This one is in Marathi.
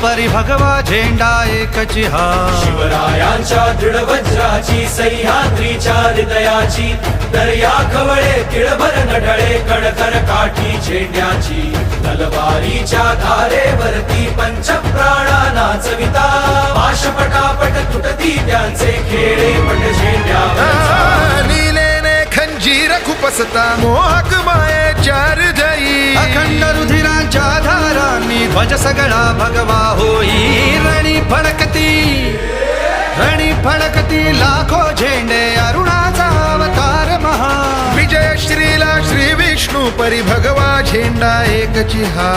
परी भगवा झेंडा एकची हा शिवरायांच्या दृढ वज्राची सह्याद्रीच्या हृदयाची दर्या खवळे तिळभर नढळे कडकर काठी झेंड्याची तलवारीच्या धारेवरती पंचप्राणा नाचविता पाश पटापट तुटती त्यांचे खेळे पट झेंड्यावर नीलेने खंजीर खुपसता मोहक मायेच्या हृदयी अखंड रुधिरांच्या धारांनी ध्वज सगळा भगवा होई रणी फडकती लाखो झेंडे अरुणाचा अवतार महा विजय श्रीला श्री विष्णू परी भगवा झेंडा एकची हा